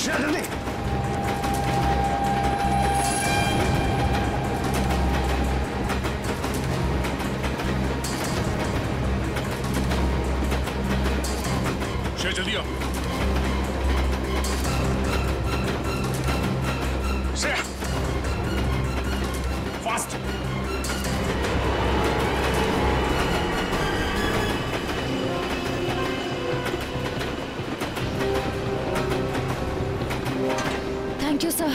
जल्दी। जल्दी आओ। Shreya, fast. Thank you sir.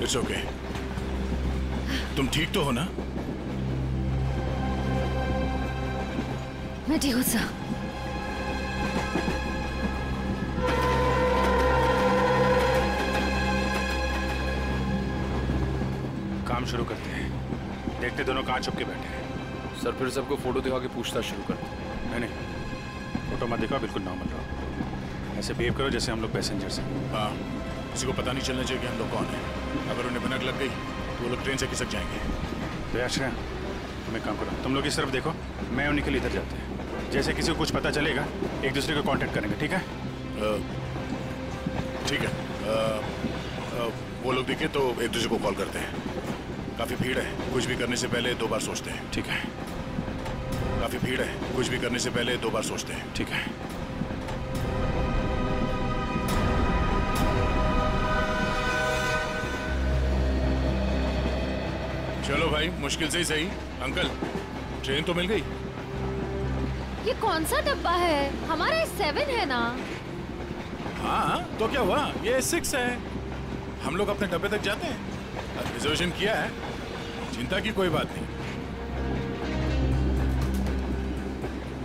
It's okay. तुम ठीक तो हो ना? मैं ठीक हूँ सर। काम शुरू करते हैं। देखते दोनों कहाँ छुप के बैठे हैं। सर फिर सबको फोटो दिखा के पूछताछ शुरू करते हैं। नहीं, फोटो मत दिखाओ, बिल्कुल नॉर्मल रहो। ऐसे बिहेव करो जैसे हम लोग पैसेंजर्स हैं। हाँ, किसी को पता नहीं चलना चाहिए कि हम लोग कौन हैं। अगर उन्हें भनक लग गई तो वो लोग ट्रेन से खिसक जाएंगे। तो अच्छा, तुम एक काम करो, तुम लोग इस तरफ देखो, मैं और निखिल इधर जाते हैं। जैसे किसी को कुछ पता चलेगा एक दूसरे को कांटेक्ट करेंगे, ठीक है? ठीक है। वो लोग दिखे तो एक दूसरे को कॉल करते हैं। काफ़ी भीड़ है, कुछ भी करने से पहले 2 बार सोचते हैं, ठीक है? काफ़ी भीड़ है, कुछ भी करने से पहले 2 बार सोचते हैं, ठीक है? चलो भाई, मुश्किल से ही सही। अंकल, ट्रेन तो मिल गई। ये कौन सा डब्बा है? हमारा 7 है ना? हाँ, तो क्या हुआ? ये 6 है। हम लोग अपने डब्बे तक जाते हैं। रिजर्वेशन किया है, चिंता की कोई बात नहीं।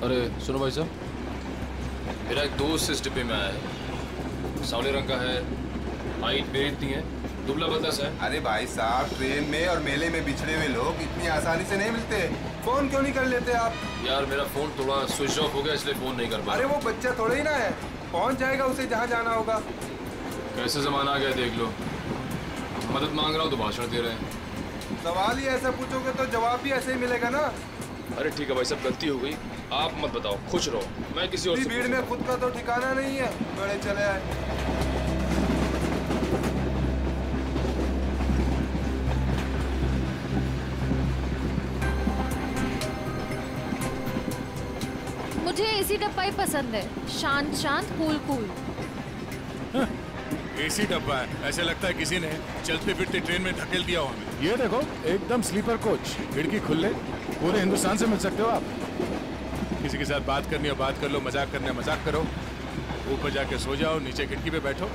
अरे सुनो भाई साहब, मेरा एक दोस्त इस डिब्बे में आया है। सांवले रंग का है, हाइट मेरी इतनी है, दुबला पतला सा है। अरे भाई साहब, ट्रेन में और मेले में बिछड़े हुए लोग इतनी आसानी से नहीं मिलते। फोन क्यों नहीं कर लेते आप? यार मेरा फोन थोड़ा स्विच ऑफ हो गया, इसलिए फोन नहीं कर पाया। अरे वो बच्चा थोड़ा ही ना है, पहुंच जाएगा उसे जहाँ जाना होगा। कैसे जमाना आ गया देख लो, मदद मांग रहा हूँ तो भाषण दे रहे हैं। सवाल ही ऐसा पूछोगे तो जवाब भी ऐसे ही मिलेगा ना। अरे ठीक है भाई साहब, गलती हो गई, आप मत बताओ, खुश रहो, मैं किसी और से भीड़ में खुद का तो ठिकाना नहीं है, बड़े चले आए। मुझे एसी डब्बा ही पसंद है, शांत शांत, कूल कूल। एसी डब्बा है, ऐसे लगता है किसी ने चलते फिरते ट्रेन में धकेल दिया हो हमें। ये देखो, एकदम स्लीपर कोच, खिड़की खुले, पूरे हिंदुस्तान से मिल सकते हो आप। किसी के साथ बात करनी हो बात कर लो, मजाक करना मजाक करो, ऊपर जाके सो जाओ, नीचे खिड़की पे बैठो,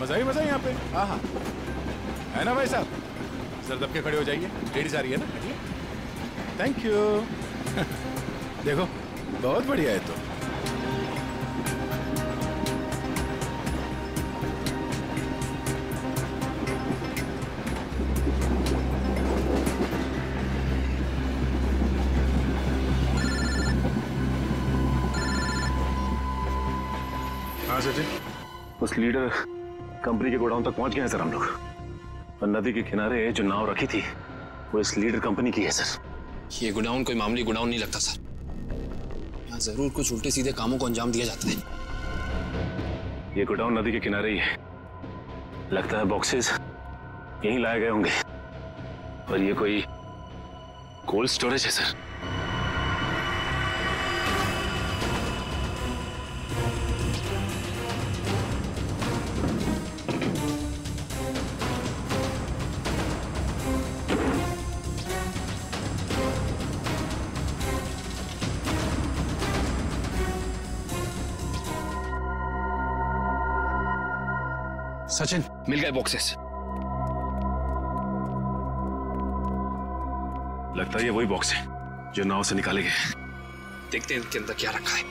मजा ही मजा यहाँ पे। हाँ हाँ, है ना भाई साहब? सर दब के खड़े हो जाइए, लेडीज आ रही है ना। Thank you. देखो, बहुत बढ़िया है। तो हाँ सचिन, उस लीडर कंपनी के गोडाउन तक पहुंच गए हैं सर हम लोग। और नदी के किनारे जो नाव रखी थी वो इस लीडर कंपनी की है सर। ये गोडाउन कोई मामूली गोडाउन नहीं लगता सर, यहाँ जरूर कुछ उल्टे सीधे कामों को अंजाम दिया जाता है। ये गोडाउन नदी के किनारे ही है, लगता है बॉक्सेस यहीं लाए गए होंगे। और ये कोई कोल्ड स्टोरेज है सर। सचिन, मिल गए बॉक्सेस। लगता है ये वही बॉक्स है जो नाव से निकाले गए। देखते हैं इनके अंदर क्या रखा है।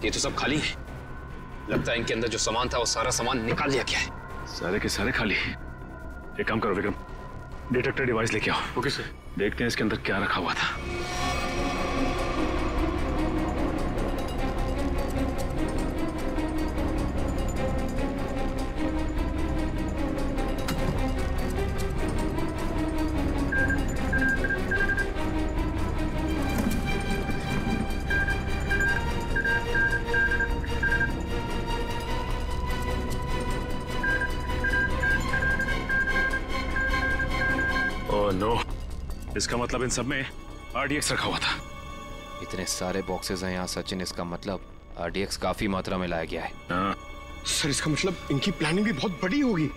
ये तो सब खाली है, लगता है इनके अंदर जो सामान था वो सारा सामान निकाल लिया गया है। सारे के सारे खाली। एक काम करो विक्रम, डिटेक्टर डिवाइस लेके आओ। Okay sir. देखते हैं इसके अंदर क्या रखा हुआ था। इसका मतलब इन सब में RDX रखा हुआ था। इतने सारे बॉक्सेस हैं यहाँ सचिन, इसका मतलब RDX काफी मात्रा में लाया गया है। हाँ। सर इसका मतलब इनकी प्लानिंग भी बहुत बड़ी होगी।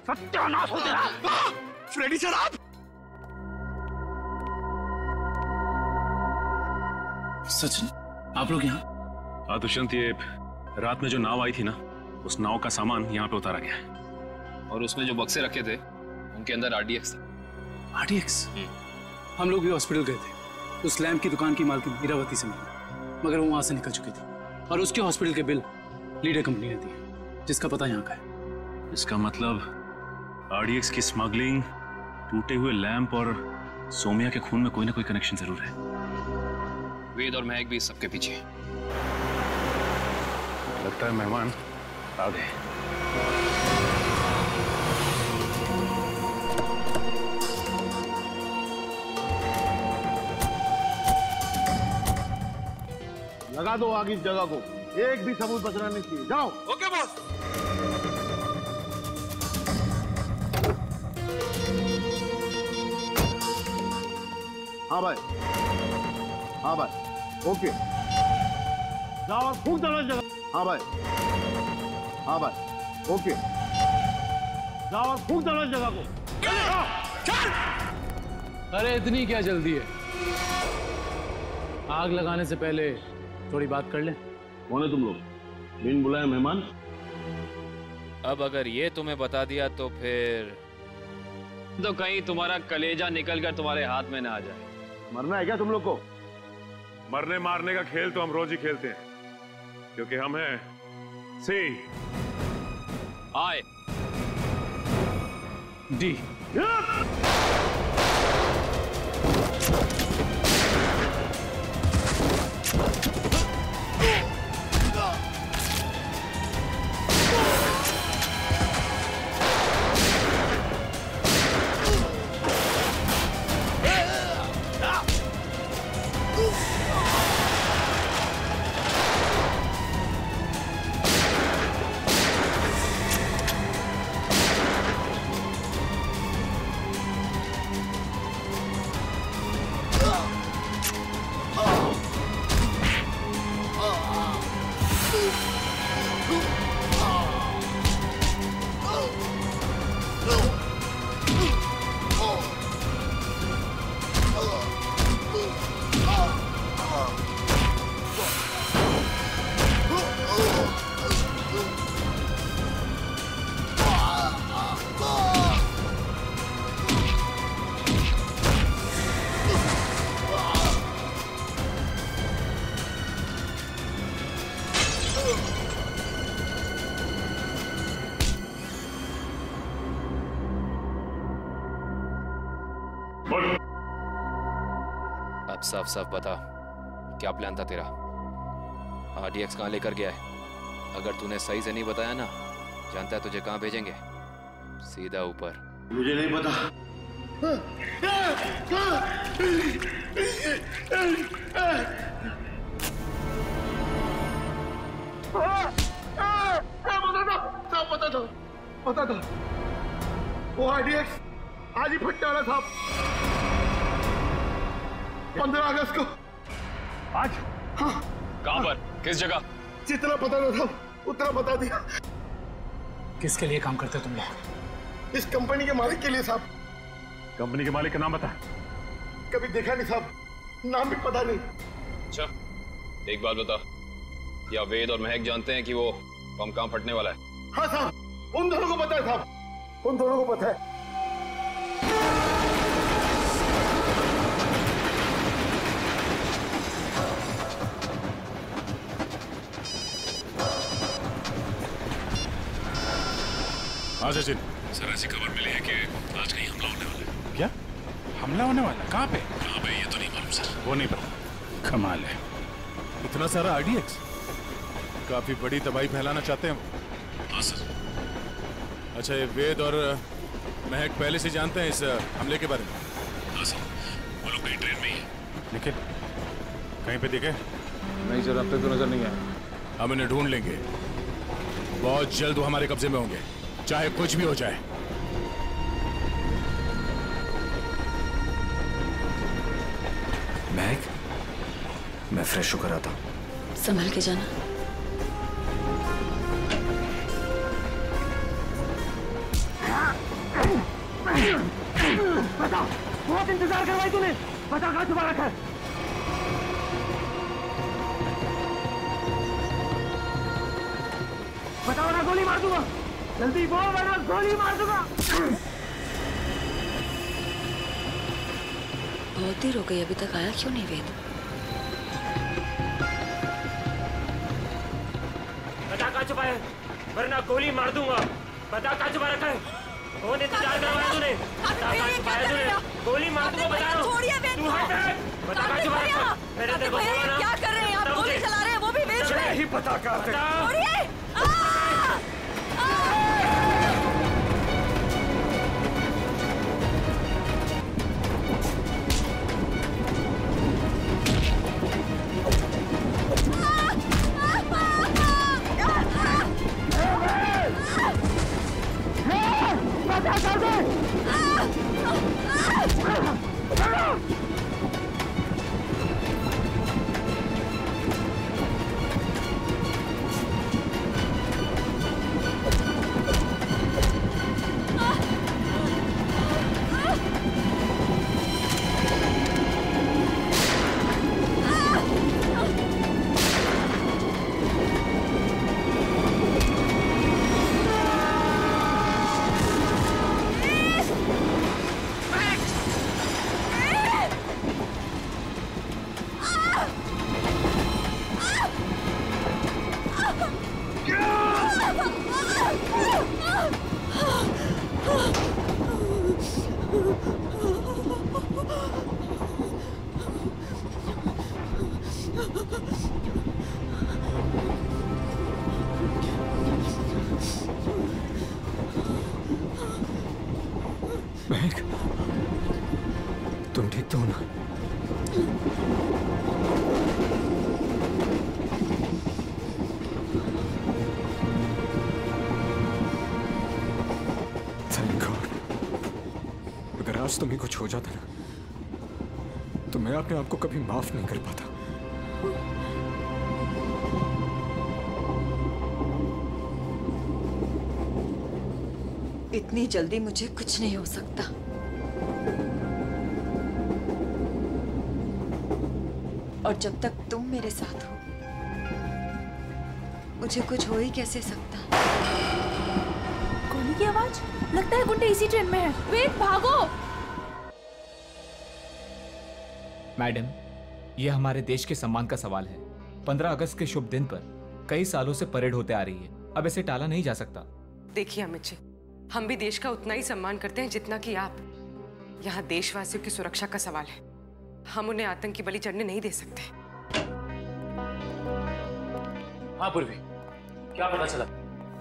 सत्यानाश हो तेरा। फ्रेडी सर आप? सचिन आप लोग यहाँ? दुष्यंत, ये रात में जो नाव आई थी ना, उस नाव का सामान यहाँ पे उतारा गया है। और उसमें जो बक्से रखे थे उनके अंदर RDX था। RDX? हम लोग भी हॉस्पिटल गए थे। उस लैम्प की दुकान की मालकिन इरावती से मिली, मगर वो वहां से निकल चुकी थी और उसके हॉस्पिटल के बिल लीडर कंपनी ने दिए, जिसका पता यहाँ का है। इसका मतलब RDX की स्मगलिंग, टूटे हुए लैंप और सोमिया के खून में कोई ना कोई कनेक्शन जरूर है। वेद और महक भी इस सबके पीछे। लगता है मेहमान आ गए। लगा दो आग इस जगह को, एक भी सबूत बचना नहीं चाहिए। जाओ। Okay boss. हाँ भाई, हाँ भाई, ओके। जाओ और फूंक दो जगह। हाँ भाई, हाँ भाई, ओके। जाओ और फूंक दो जगह को। अरे इतनी क्या जल्दी है? आग लगाने से पहले थोड़ी बात कर लें। कौन है तुम लोग? बिन बुलाए मेहमान? अब अगर ये तुम्हें बता दिया तो फिर तो कहीं तुम्हारा कलेजा निकलकर तुम्हारे हाथ में ना आ जाए। मरना है क्या तुम लोग को? मरने मारने का खेल तो हम रोज ही खेलते हैं, क्योंकि हम हैं सी आए डी। अब साफ साफ बता, क्या प्लान था तेरा? RDX कहाँ लेकर गया है? अगर तूने सही से नहीं बताया ना, जानता है तुझे कहाँ भेजेंगे? सीधा ऊपर। मुझे नहीं पता। पता था वो RDX आज ही फटने वाला था। 15 अगस्त को। आज? हाँ। कहाँ पर? किस जगह? जितना पता था उतना बता दिया। किसके लिए काम करते तुम लोग? इस कंपनी के मालिक के लिए साहब। कंपनी के मालिक का नाम बता। कभी देखा नहीं साहब, नाम भी पता नहीं। अच्छा, एक बात बता, क्या वेद और महक जानते हैं कि वो बम कहाँ फटने वाला है? हाँ साहब, उन दोनों को पता है साहब। उन दोनों को पता है। हाँ सचिन। सर ऐसी खबर मिली है कि आज कहीं हमला होने वाला है। क्या हमला होने वाला? कहाँ पे? कहाँ पे ये तो नहीं मालूम सर। वो नहीं पता। कमाल है, इतना सारा RDX, काफी बड़ी तबाही फैलाना चाहते हैं वो। हाँ सर। अच्छा, ये वेद और महक पहले से जानते हैं इस हमले के बारे में? हाँ सर, वो लोग कहीं ट्रेन में ही है। लेकिन कहीं पे दिखे? नहीं सर, अब तक तो नजर नहीं आया। हम इन्हें ढूंढ लेंगे, बहुत जल्द वो हमारे कब्जे में होंगे, चाहे कुछ भी हो जाए। महक, मैं फ्रेश होकर आता हूँ। संभल के जाना। बता, बहुत इंतजार करवाई तूने। बता कहाँ छुपा रखा है? बता वरना गोली मार दूंगा। जल्दी बोल वरना गोली मार दूंगा। बहुत देर हो गई, अभी तक आया क्यों नहीं वेद? बता कहाँ छुपा है, वरना गोली मार दूंगा। बता कहाँ छुपा रखा है? कौन इंतजार करवाया तूने? बता कहाँ छुपाया तूने? गोली मार दूंगा बता रहा हूँ। तू हट। बता कहाँ छुपा रखा है? मैंने तेरे को बोला ना। क्या कर रहे हैं आप? गोली चला रहे हैं, वो भी बेच रहे हैं। नहीं पता कहाँ थे। महक, तुम ठीक तो हो ना? Thank God. अगर आज तुम्हें कुछ हो जाता ना, तो मैं अपने आप को कभी माफ नहीं कर पाता। इतनी जल्दी मुझे कुछ नहीं हो सकता। और जब तक तुम मेरे साथ हो, मुझे कुछ हो ही कैसे सकता। गोली की आवाज, लगता है गुंडे इसी ट्रेन में है। वेद भागो। मैडम, यह हमारे देश के सम्मान का सवाल है। 15 अगस्त के शुभ दिन पर कई सालों से परेड होते आ रही है, अब इसे टाला नहीं जा सकता। देखिए अमित जी, हम भी देश का उतना ही सम्मान करते हैं जितना कि आप। यहाँ देशवासियों की सुरक्षा का सवाल है, हम उन्हें आतंकी बलि चढ़ने नहीं दे सकते। हाँ पूर्वी, क्या पता चला?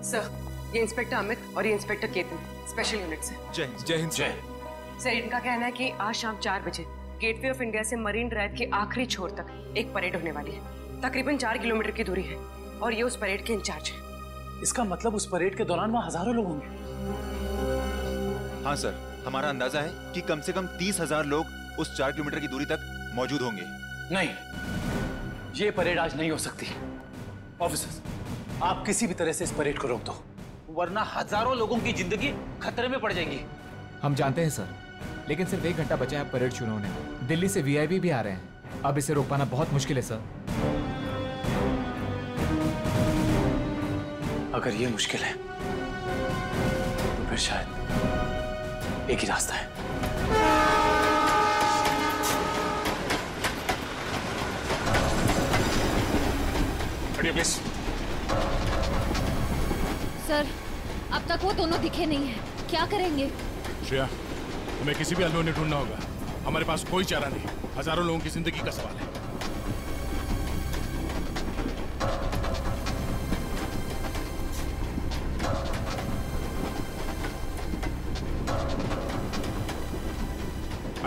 सर, ये इंस्पेक्टर अमित और ये इंस्पेक्टर केतन स्पेशल यूनिट से। जय हिंद। सर, इनका कहना है कि आज शाम 4 बजे गेटवे ऑफ इंडिया से मरीन ड्राइव के आखिरी छोर तक एक परेड होने वाली है। तकरीबन 4 किलोमीटर की दूरी है और ये उस परेड के इंचार्ज है। इसका मतलब उस परेड के दौरान वहाँ हजारों लोग होंगे। हाँ सर, हमारा अंदाजा है कि कम से कम 30,000 लोग उस 4 किलोमीटर की दूरी तक मौजूद होंगे। नहीं, ये परेड आज नहीं हो सकती। ऑफिसर्स, आप किसी भी तरह से इस परेड को रोक दो, वरना हजारों लोगों की जिंदगी खतरे में पड़ जाएगी। हम जानते हैं सर, लेकिन सिर्फ 1 घंटा बचा है परेड शुरू होने में। दिल्ली से VIP भी आ रहे हैं, अब इसे रोक पाना बहुत मुश्किल है सर। अगर ये मुश्किल है, तो फिर शायद एक ही रास्ता है। प्लीज। सर, अब तक वो दोनों दिखे नहीं हैं। क्या करेंगे? श्रेया, हमें किसी भी हाल में उन्हें ढूंढना होगा। हमारे पास कोई चारा नहीं, हजारों लोगों की जिंदगी का सवाल है।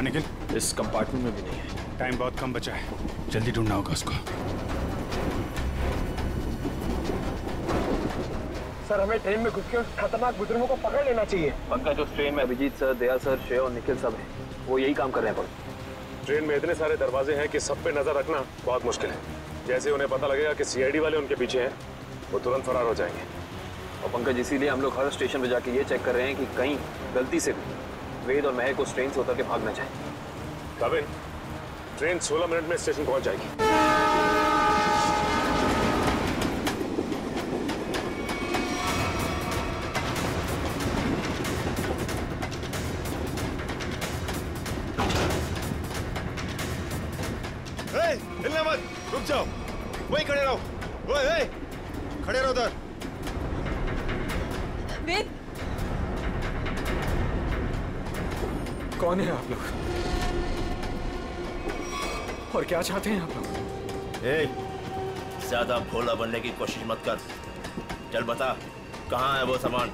निखिल, इस कंपार्टमेंट में भी नहीं है। टाइम बहुत कम बचा है, जल्दी ढूंढना होगा उसको। सर, हमें ट्रेन में घुस के उस खतरनाक बुजुर्गों को पकड़ लेना चाहिए। पंकज, उस ट्रेन में अभिजीत सर, दया सर, श्रेय और निखिल सब हैं। वो यही काम कर रहे हैं। ट्रेन में इतने सारे दरवाजे हैं कि सब पे नजर रखना बहुत मुश्किल है। जैसे उन्हें पता लगेगा कि सीआईडी वाले उनके पीछे हैं, वो तुरंत फरार हो जाएंगे। और पंकज, इसीलिए हम लोग हर स्टेशन पे जाके ये चेक कर रहे हैं कि कहीं गलती से भी वेद और महक उस ट्रेन से उतर के भाग ना जाए। काबिल, ट्रेन 16 मिनट में स्टेशन पहुंच जाएगी। हिलना मत, रुक जाओ, वहीं खड़े रहो। ओए, खड़े रहो उधर। वेद, कौन है आप लोग और क्या चाहते हैं आप लोग? ज्यादा भोला बनने की कोशिश मत कर। चल बता, कहाँ है वो सामान?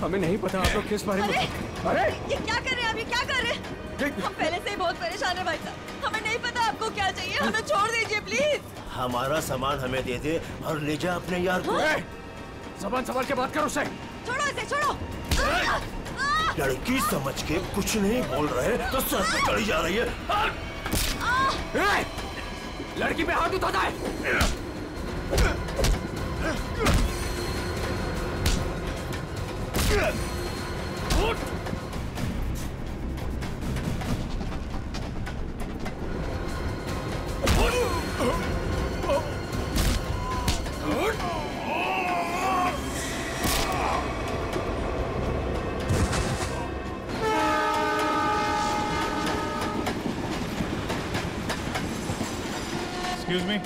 हमें नहीं पता आप लोग किस बारे में। अरे ये क्या कर रहे हैं? अभी क्या कर रहे हैं? हम पहले से ही बहुत परेशान है भाई साहब। हमें नहीं पता आपको क्या चाहिए, हमें छोड़ दीजिए प्लीज। हमारा सामान हमें दे दे और ले जा अपने यार को। ज़बान संभाल के बात करो उसे। छोड़ो इसे, छोड़ो। लड़की समझ के कुछ नहीं बोल रहे तो सर पे चढ़ी जा रही है। लड़की पे हाथ उठाता है।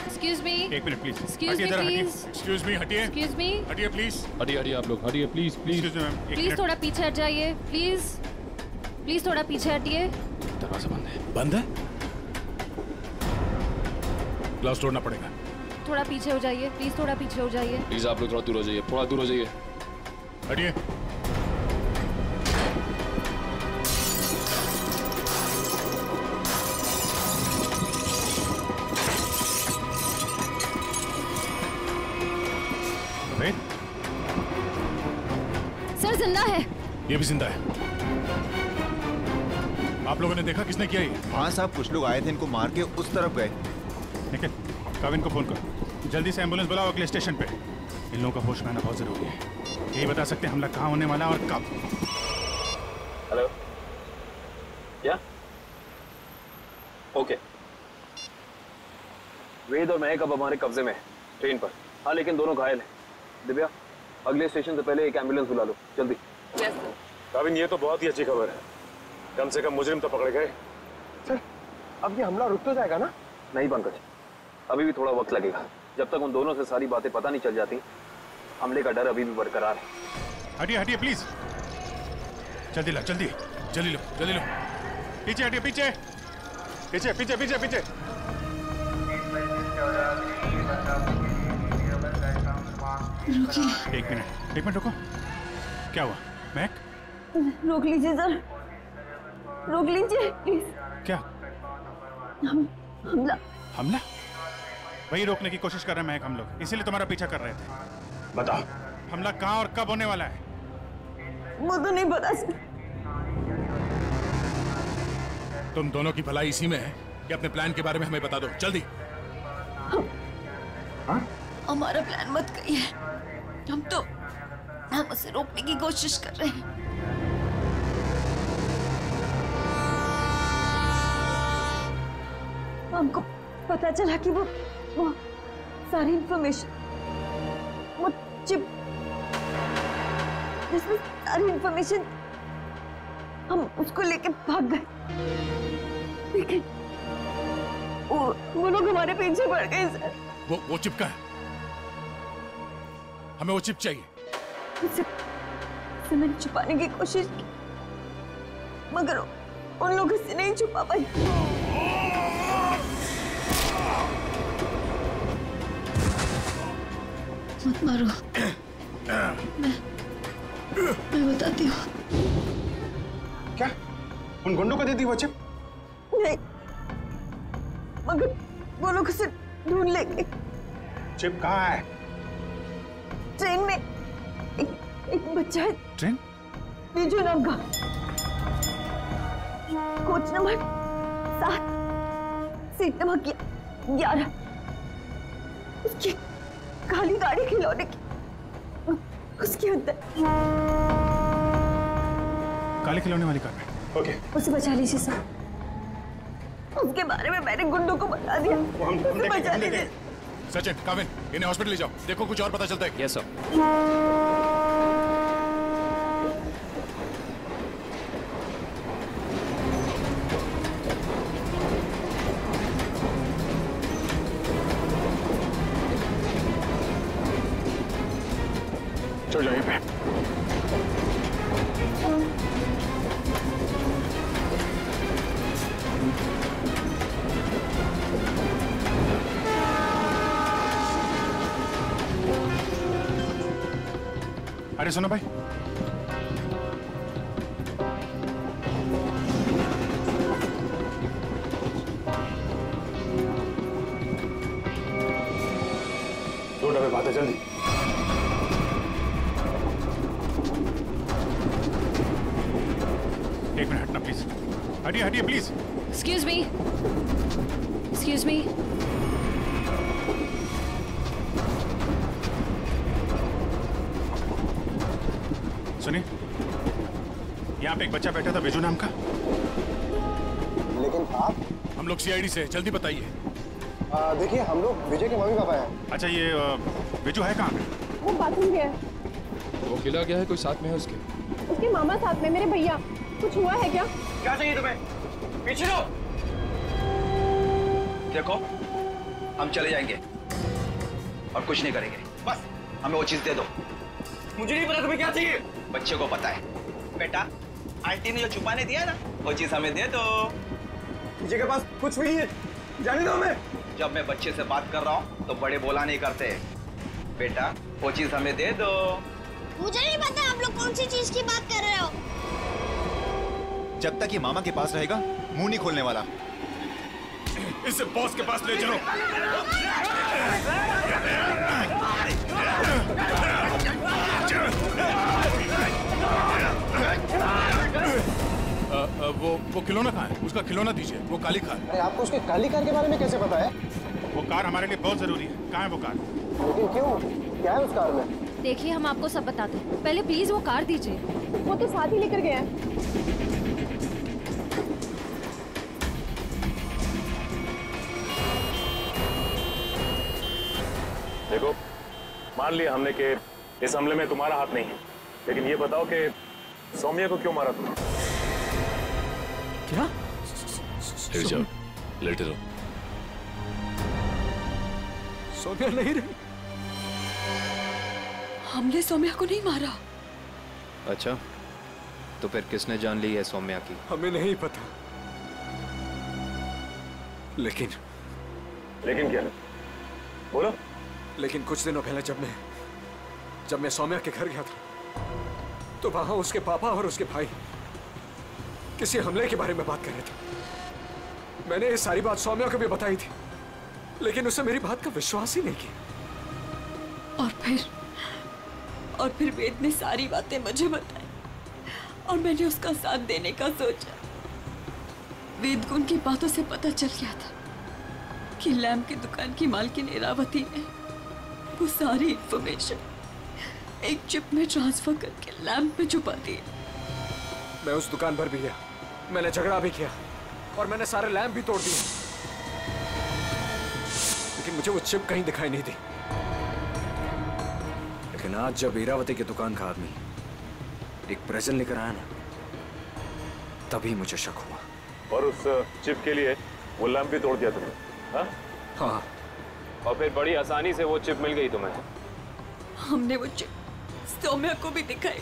Excuse me. एक मिनट please. Excuse me, please. Excuse me, हटिए। Excuse me. हटिए प्लीज। हटिए आप लोग, हटिए प्लीज प्लीज। प्लीज थोड़ा पीछे हट जाइए, प्लीज। प्लीज थोड़ा पीछे हटिए। दरवाजा बंद है। बंद है? ग्लास तोड़ना पड़ेगा। थोड़ा पीछे हो जाइए, प्लीज थोड़ा पीछे हो जाइए। प्लीज आप लोग थोड़ा दूर हो जाइए, थोड़ा दूर हो जाइए। हटिए। सर जिंदा है। ये भी जिंदा है। आप लोगों ने देखा किसने किया ये? हाँ साहब, कुछ लोग आए थे, इनको मार के उस तरफ गए। निखिल, काविन को फोन कर, जल्दी से एम्बुलेंस बुलाओ अगले स्टेशन पे। इन लोगों का होश में आना बहुत जरूरी है। यही बता सकते हैं हमला कहाँ होने वाला और कब। हेलो, क्या? ओके। वेद और महक अब हमारे कब्जे में है, ट्रेन पर। हाँ, लेकिन दोनों घायल हैं। दिव्या, अगले स्टेशन से पहले एक एम्बुलेंस बुला लो, जल्दी। काबिन, ये तो बहुत ही अच्छी खबर है। कम से कम मुजरिम तो पकड़े गए। सर, अब ये हमला रुक तो जाएगा ना? नहीं पंकज, अभी भी थोड़ा वक्त लगेगा। जब तक उन दोनों से सारी बातें पता नहीं चल जाती, हमले का डर अभी भी बरकरार है। हटिए हटिए प्लीज, जल्दी लो, जल्दी जल्दी लो, जल्दी लो। पीछे हटिए, पीछे पीछे पीछे पीछे पीछे। एक मिनट रुको। क्या हुआ महक? रोक लीजिए सर, रोक लीजिए प्लीज। क्या? हमला। हमला? वही रोकने की कोशिश कर रहे हैं महक हम लोग, इसीलिए तुम्हारा पीछा कर रहे थे। बताओ, हमला कहाँ और कब होने वाला है? वो तो नहीं पता सर। तुम दोनों की भलाई इसी में है कि अपने प्लान के बारे में हमें बता दो, जल्दी। हमारा प्लान मत कहिए, हम उसे रोकने की कोशिश कर रहे हैं। हमको पता चला कि वो सारी इंफॉर्मेशन, वो चिप इसमें सारी इंफॉर्मेशन हम उसको लेके भाग गए, लेकिन वो लोग हमारे पीछे पड़ गए सर। वो चिप का है, हमें वो चिप चाहिए। उसे मैंने छुपाने की कोशिश की, मगर उन लोगों से नहीं छुपा पाई। मत मारो, मैं बताती हूँ। क्या उन गुंडों को दे दी वो चिप? नहीं, मगर वो लोग उसे ढूंढ लेंगे। चिप कहाँ है? ट्रेन में एक बच्चा है। ट्रेन? बीजू नाम का, कोच नंबर 7, सीट नंबर 11। उसकी काली गाड़ी खिलौने की उसके अंदर। काले खिलौने वाली कार में। ओके। उसे बचा लीजिए सर। उसके बारे में मैंने गुंडों को बता दिया। उसे बचा लीजिए। सचिन, काविन, इन्हें हॉस्पिटल ले जाओ, देखो कुछ और पता चलता है। Yes sir. चल जाइए पे। अरे सुनो भाई, दो डब्बे बात है, जल्दी। एक मिनट हटना प्लीज। हटिए हटिए please. Excuse me, excuse me. सुनिए, यहाँ पे एक बच्चा बैठा था बेजू नाम का। लेकिन आप? हम लोग सीआईडी से, जल्दी बताइए। देखिए, हम लोग विजय के मम्मी पापा हैं। अच्छा, ये बेजू है कहाँ पे? वो बाथरूम गया है। वो खिला गया है, कोई साथ में है उसके? उसके मामा साथ में, मेरे भैया। कुछ हुआ है क्या? क्या चाहिए तुम्हें? पीछे लो। देखो, हम चले जाएंगे और कुछ नहीं करेंगे, बस हमें वो चीज दे दो। मुझे नहीं पता तुम्हें क्या चाहिए। बच्चे को पता है। बेटा, आंटी ने जो छुपाने दिया ना, वो चीज हमें दे दो। विजय के पास कुछ भी नहीं है, जाने दो हमें। जब मैं बच्चे से बात कर रहा हूँ तो बड़े बोला नहीं करते। बेटा, वो चीज हमें दे दो। मुझे नहीं पता आप लोग कौन सी चीज की बात कर रहे हो। जब तक ये मामा के पास रहेगा, मुंह नहीं खोलने वाला। इसे बॉस के पास ले चलो। वो खिलौना कहाँ है? उसका खिलौना दीजिए, वो काली कार। अरे आपको उसके काली कार के बारे में कैसे पता है? वो कार हमारे लिए बहुत जरूरी है। कहाँ है वो कार? लेकिन क्यों? क्या है उस कार में? देखिए, हम आपको सब बताते हैं, पहले प्लीज वो कार दीजिए। वो तो साथ ही लेकर गया है। देखो, मान लिया हमने कि इस हमले में तुम्हारा हाथ नहीं है, लेकिन ये बताओ कि सौम्या को क्यों मारा तुमने? क्या? लेट जाओ, लेटे रहो। सौम्या नहीं रही। हमने सौम्या को नहीं मारा। अच्छा, तो फिर किसने जान ली है सौम्या की? हमें नहीं पता, लेकिन क्या? बोलो। लेकिन कुछ दिनों पहले जब मैं सौम्या के घर गया था, तो वहां उसके पापा और उसके भाई किसी हमले के बारे में बात कर रहे थे। मैंने ये सारी बात सौम्या को भी बताई थी, लेकिन उसने मेरी बात का विश्वास ही नहीं किया। और फिर वेद ने सारी बातें मुझे बताई और मैंने उसका साथ देने का सोचा। वेद को उनकी बातों से पता चल गया था कि लैम्प की दुकान की मालकिन इरावती ने वो सारी इंफॉर्मेशन एक चिप में ट्रांसफर करके लैम्प में छुपा दी। मैं उस दुकान पर भी गया, मैंने झगड़ा भी किया और मैंने सारे लैम्प भी तोड़ दिए, लेकिन मुझे वो चिप कहीं दिखाई नहीं दी। लेकिन आज जब इरावती की दुकान का आदमी एक प्रेजेंट लेकर आया ना, तभी मुझे शक हुआ। और उस चिप के लिए वो लैंप भी तोड़ दिया तुमने? हाँ हाँ। और फिर बड़ी आसानी से वो चिप मिल गई तुम्हें। हमने वो चिप सौम्या को भी दिखाई,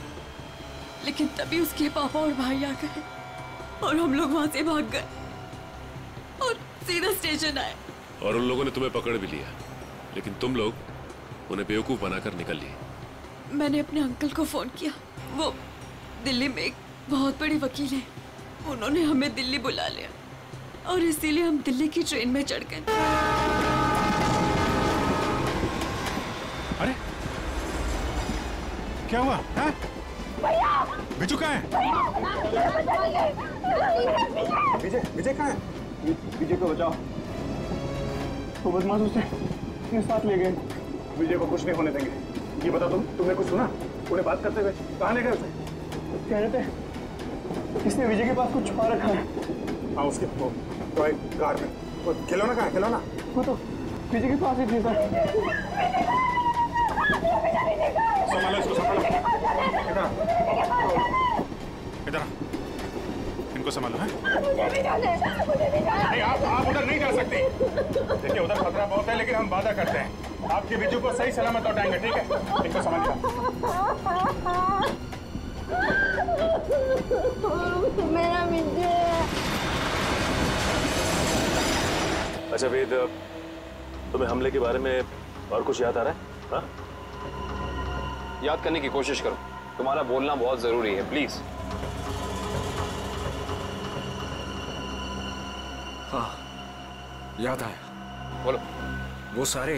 लेकिन तभी उसके पापा और भाई आ गए और हम लोग वहां से भाग गए और सीधा स्टेशन आए। और उन लोगों ने तुम्हें पकड़ भी लिया, लेकिन तुम लोग उन्हें बेवकूफ बनाकर निकल लिए। मैंने अपने अंकल को फोन किया, वो दिल्ली में एक बहुत बड़ी वकील है, उन्होंने हमें दिल्ली बुला लिया और इसीलिए हम दिल्ली की ट्रेन में चढ़ गए। अरे क्या हुआ? बिजू कहाँ है? विजय कहाँ है? विजय को बचाओ। वो बदमाश उसे अपने साथ ले गए। विजय को कुछ नहीं होने देंगे। ये बता तुमने कुछ सुना? उन्हें बात करते हुए कहाँ ले गए उसे? कह रहे थे इसने विजय के पास कुछ छुपा रखा है। हाँ, उसके वो टॉय कार में। वो खिलौना कहाँ है? खिलौना वो तो विजय के पास ही थी सर। संभालो इसको, संभालो। इधर इनको संभालो। है नहीं, आप उधर नहीं जा सकती। देखिए उधर खतरा बहुत है, लेकिन हम वादा करते हैं आपके बिजू को सही सलामत लौटाएंगे। ठीक है, इनको संभालिए। मेरा विजय। अच्छा वेद, तुम्हें हमले के बारे में और कुछ याद आ रहा है? हाँ? याद करने की कोशिश करो, तुम्हारा बोलना बहुत जरूरी है, प्लीज। हाँ, याद आया। बोलो। वो सारे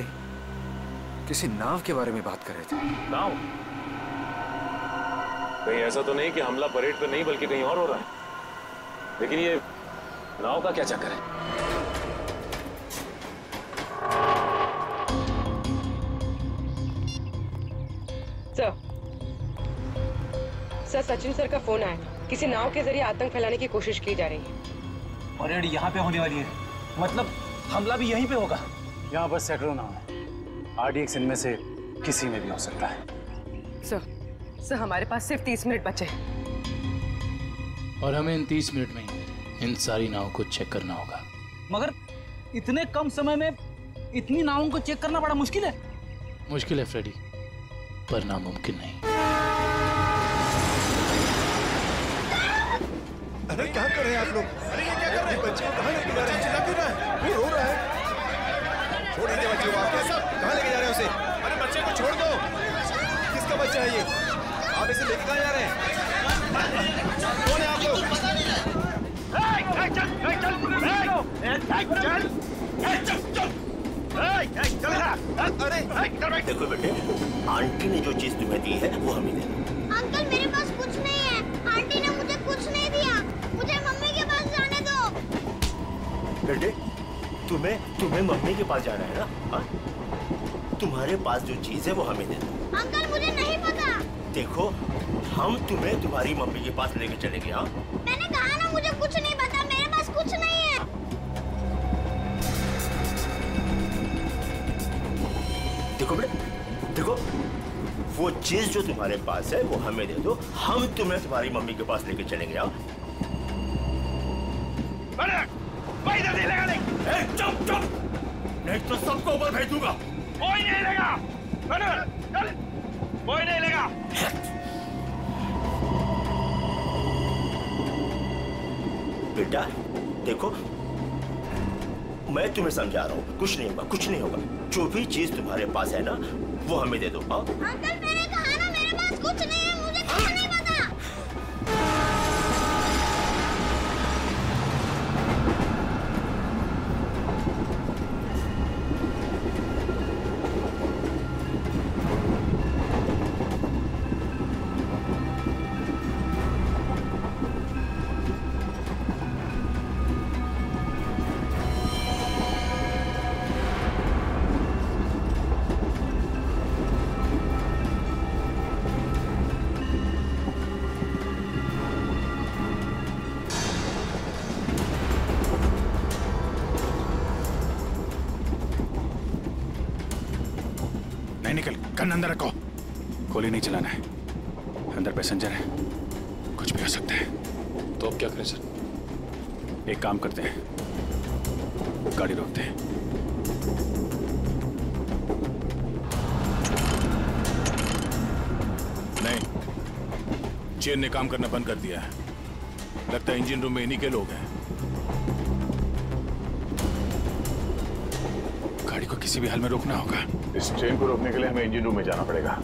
किसी नाव के बारे में बात कर रहे थे। नाव? कहीं ऐसा तो नहीं कि हमला परेड पे नहीं बल्कि कहीं और हो रहा है? लेकिन ये नाव का क्या चक्कर है? सर, सचिन सर का फोन आया। किसी नाव के जरिए आतंक फैलाने की कोशिश की जा रही है। परेड यहाँ पे होने वाली है, मतलब हमला भी यहीं पे होगा। यहाँ पर सैकड़ों नाव है, RDX इनमें से किसी में भी हो सकता है। सर हमारे पास सिर्फ 30 मिनट बचे हैं। और हमें इन 30 मिनट में इन सारी नावों को चेक करना होगा। मगर इतने कम समय में इतनी नावों को चेक करना बड़ा मुश्किल है। मुश्किल है फ्रेडी, पर नामुमकिन नहीं। अरे क्या कर रहे हैं आप लोग? अरे ये क्या कर रहे हैं? बच्चे को कहाँ लेके जा रहे हैं? चिल्ला क्यों रहा है? वो रो रहा है। छोड़ दीजिए बच्चे को। आप सब कहाँ लेके जा रहे हैं उसे? अरे बच्चे को छोड़ दो। किसका बच्चा है ये? आप इसे लेके कहाँ जा रहे हैं? कौन है आप लोग? अरे देखो बेटे, आंटी ने जो चीज तुम्हें दी है वो हमें दे दो। अंकल मेरे पास कुछ नहीं है, आंटी ने मुझे कुछ नहीं दिया, मुझे मम्मी के पास जाने दो। बेटे तुम्हें मम्मी के पास जाना है ना? हाँ? तुम्हारे पास जो चीज है वो हमें दे दो। अंकल मुझे नहीं पता। देखो हम तुम्हें तुम्हारी मम्मी के पास लेके चलेंगे। हाँ, मैंने कहा ना मुझे कुछ नहीं पता, मेरे पास कुछ नहीं है। देखो बेटे, देखो वो चीज जो तुम्हारे पास है वो हमें दे दो, हम तुम्हें तुम्हारी मम्मी के पास लेके चलेंगे। हाँ, चुप चुप, नहीं तो सबको ऊपर भेज दूंगा। कोई नहीं लेगा, कोई नहीं लेगा। बेटा देखो, मैं तुम्हें समझा रहा हूँ, कुछ नहीं होगा, कुछ नहीं होगा। जो भी चीज तुम्हारे पास है ना वो हमें दे दो। हाँ? अंकल मैंने कहा ना मेरे पास कुछ नहीं है, मुझे कुछ नहीं पता। नहीं निकल, गन अंदर रखो। गोली नहीं चलाना है, अंदर पैसेंजर है। उठा सकते हैं। तो अब क्या करें सर? एक काम करते हैं, गाड़ी रोकते हैं। नहीं, चेन ने काम करना बंद कर दिया है। लगता है इंजन रूम में इन्हीं के लोग हैं। गाड़ी को किसी भी हाल में रोकना होगा। इस ट्रेन को रोकने के लिए हमें इंजन रूम में जाना पड़ेगा,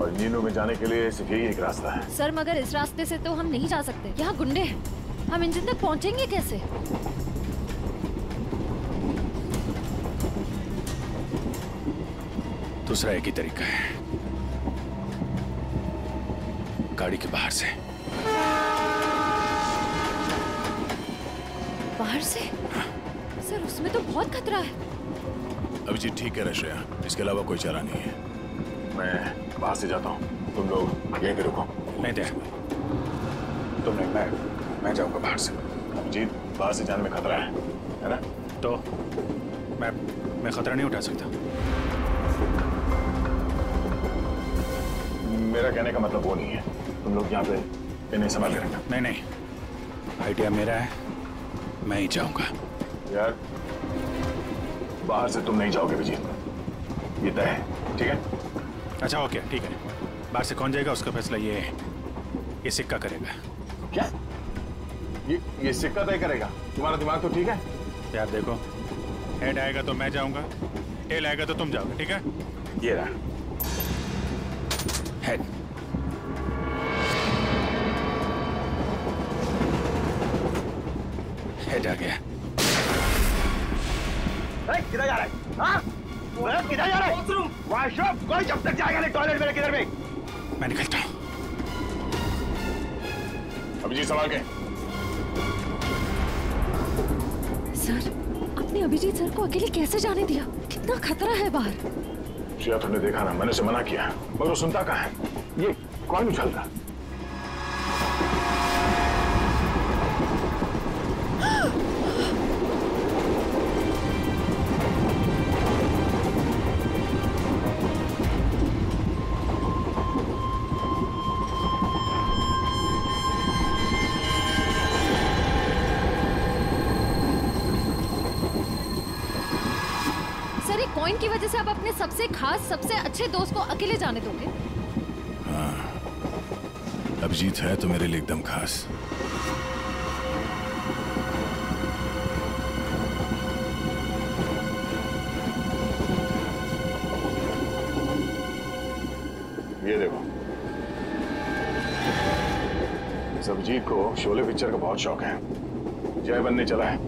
और इंजन रूम में जाने के लिए सिर्फ यही एक रास्ता है। सर मगर इस रास्ते से तो हम नहीं जा सकते, यहाँ गुंडे हैं। हम इंजन तक पहुँचेंगे कैसे? दूसरा एक ही तरीका है, गाड़ी के बाहर से। बाहर से? सर उसमें तो बहुत खतरा है। अभिजीत ठीक है रश्या, इसके अलावा कोई चारा नहीं है। मैं बाहर से जाता हूँ, तुम लोग यहीं पे रुको। नहीं दे, तुम नहीं, मैं जाऊंगा बाहर से। अभिजीत, बाहर से जाने में खतरा है ना? तो मैं खतरा नहीं उठा सकता। मेरा कहने का मतलब वो नहीं है, तुम लोग यहाँ पे इन्हें संभाल के रखना। नहीं, आइडिया मेरा है, मैं ही जाऊंगा। यार बाहर से तुम नहीं जाओगे विजय, ये तय है, ठीक है? अच्छा ओके, ठीक है। बाहर से कौन जाएगा उसका फैसला ये सिक्का करेगा। क्या? ये सिक्का तय करेगा? तुम्हारा दिमाग तो ठीक है? यार देखो, हेड आएगा तो मैं जाऊंगा, टेल आएगा तो तुम जाओगे, ठीक है? ये रहा हेड। हेड आ गया। किधर जा रहा है? हाँ? किधर जा रहा है? वॉशरूम। कोई जब तक जाएगा नहीं टॉयलेट में, किधर में? मैं निकलता हूँ। अभिजीत संभाल के। सर, आपने अभिजीत सर को अकेले कैसे जाने दिया? कितना खतरा है बाहर। श्रेया, तुमने देखा ना, मैंने उसे मना किया, मगर वो सुनता कहाँ है? ये कौन उछलता? कॉइन की वजह से आप अपने सबसे खास, सबसे अच्छे दोस्त को अकेले जाने दोगे? हाँ, अभिजीत है तो मेरे लिए एकदम खास। ये देखो, इस अभिजीत को शोले पिक्चर का बहुत शौक है। जय बनने चला है।